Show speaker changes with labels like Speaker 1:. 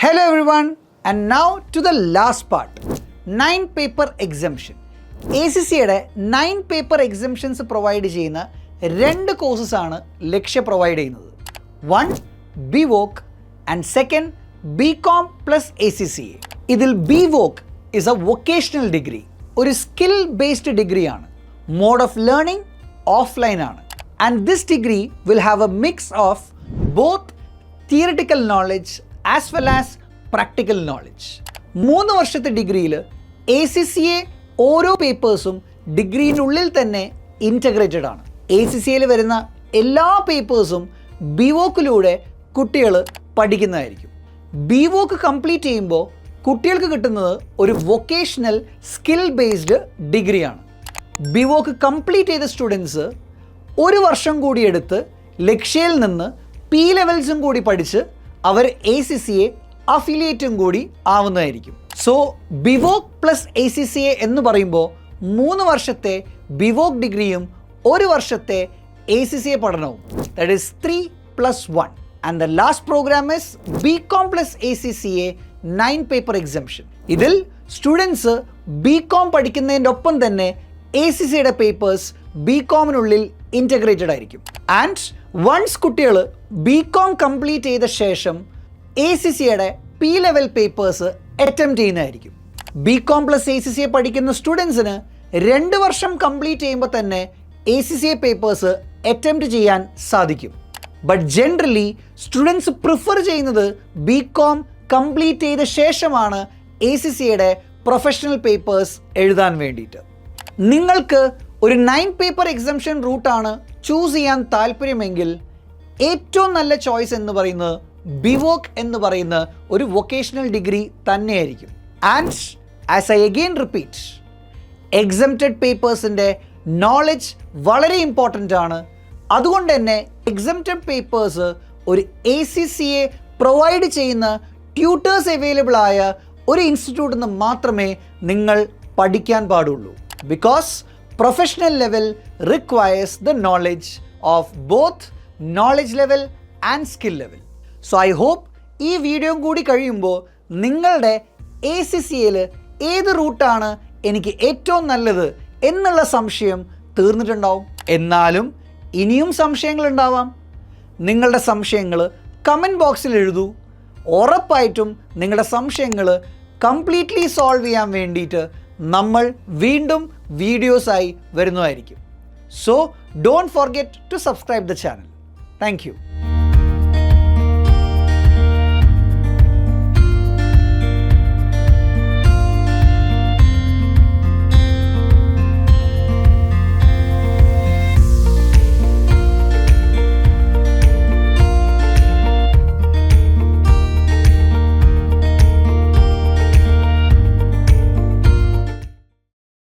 Speaker 1: Hello everyone, and now to the last part, 9 paper exemption. ACCയുടെ 9 paper exemptions provide ചെയ്യുന്ന രണ്ട് courses ആണ് ലക്ഷ്യ provide ചെയ്യുന്നത്. One BVoc and second BCom plus ACCA. ഇതിൽ BVoc is A vocational degree, ഒരു skill based ഡിഗ്രിയാണ്. Mode of learning offline ആണ്. And this degree will have A mix of both theoretical knowledge as well as practical knowledge. 3 വർഷത്തെ ഡിഗ്രിയിൽ ACCA ഓരോ പേപ്പേഴ്സും ഡിഗ്രീനുള്ളിൽ തന്നെ integrated ആണ്. ACCAയിൽ വരുന്ന എല്ലാ പേപ്പേഴ്സും BVocലൂടെ കുട്ടികൾ പഠിക്കുന്നതായിരിക്കും. BVoc കംപ്ലീറ്റ് ചെയ്യുമ്പോൾ കുട്ടികൾക്ക് കിട്ടുന്നത് ഒരു വൊക്കേഷണൽ സ്കിൽ ബേസ്ഡ് ഡിഗ്രിയാണ്. BVoc കംപ്ലീറ്റ് ചെയ്ത സ്റ്റുഡൻസ് 1 വർഷം കൂടി എടുത്ത് ലക്ഷ്യയിൽ നിന്ന് P ലെവൽസും കൂടി പഠിച്ച് അവർ ACCA അഫിലിയേറ്റും കൂടി ആവുന്നതായിരിക്കും. സോ BVoc പ്ലസ് ACCA എന്ന് പറയുമ്പോൾ 3 വർഷത്തെ BVoc ഡിഗ്രിയും 1 വർഷത്തെ ACCA പഠനവും, that is 3+1. And the last programme is BCom plus ACCA 9 paper exemption. ഇതിൽ സ്റ്റുഡൻസ് BCom പഠിക്കുന്നതിൻ്റെ ഒപ്പം തന്നെ ACCയുടെ പേപ്പേഴ്സ് BComനുള്ളിൽ ഇൻറ്റഗ്രേറ്റഡ് ആയിരിക്കും. ആൻഡ് വൺസ് കുട്ടികൾ BCom കംപ്ലീറ്റ് ചെയ്ത ശേഷം ACCയുടെ P ലെവൽ പേപ്പേഴ്സ് അറ്റംപ്റ്റ് ചെയ്യുന്നതായിരിക്കും. BCom പ്ലസ് ACCA പഠിക്കുന്ന സ്റ്റുഡൻസിന് 2 വർഷം കംപ്ലീറ്റ് ചെയ്യുമ്പോൾ തന്നെ ACCA പേപ്പേഴ്സ് അറ്റംപ്റ്റ് ചെയ്യാൻ സാധിക്കും. ബട്ട് ജനറലി സ്റ്റുഡൻസ് പ്രിഫർ ചെയ്യുന്നത് BCom കംപ്ലീറ്റ് ചെയ്ത ശേഷമാണ് ACCയുടെ പ്രൊഫഷണൽ പേപ്പേഴ്സ് എഴുതാൻ വേണ്ടിയിട്ട്. നിങ്ങൾക്ക് ഒരു 9 പേപ്പർ എക്സംഷൻ റൂട്ടാണ് ചൂസ് ചെയ്യാൻ താല്പര്യമെങ്കിൽ ഏറ്റവും നല്ല ചോയ്സ് എന്ന് പറയുന്നത് BVoc എന്ന് പറയുന്ന ഒരു വൊക്കേഷണൽ ഡിഗ്രി തന്നെയായിരിക്കും. And as I again repeat, exempted പേപ്പേഴ്സിൻ്റെ നോളജ് വളരെ ഇമ്പോർട്ടൻ്റ് ആണ്. അതുകൊണ്ട് തന്നെ എക്സംപ്റ്റഡ് പേപ്പേഴ്സ് ഒരു ACCA പ്രൊവൈഡ് ചെയ്യുന്ന ട്യൂട്ടേഴ്സ് അവൈലബിൾ ആയ ഒരു ഇൻസ്റ്റിറ്റ്യൂട്ടിൽ നിന്ന് മാത്രമേ നിങ്ങൾ പഠിക്കാൻ പാടുള്ളൂ. Because professional level requires the knowledge of both knowledge level and skill level. So I hope ഈ വീഡിയോ കൂടി കഴിയുമ്പോൾ നിങ്ങളുടെ ACCയിൽ ഏത് റൂട്ടാണ് എനിക്ക് ഏറ്റവും നല്ലത് എന്നുള്ള സംശയം തീർന്നിട്ടുണ്ടാവും. എന്നാലും ഇനിയും സംശയങ്ങളുണ്ടാവാം. നിങ്ങളുടെ സംശയങ്ങൾ കമൻറ്റ് ബോക്സിൽ എഴുതൂ. ഉറപ്പായിട്ടും നിങ്ങളുടെ സംശയങ്ങൾ കംപ്ലീറ്റ്ലി സോൾവ് ചെയ്യാൻ വേണ്ടിയിട്ട് നമ്മൾ വീണ്ടും വീഡിയോസായി വരുന്നതായിരിക്കും. So don't forget to subscribe the channel. Thank U.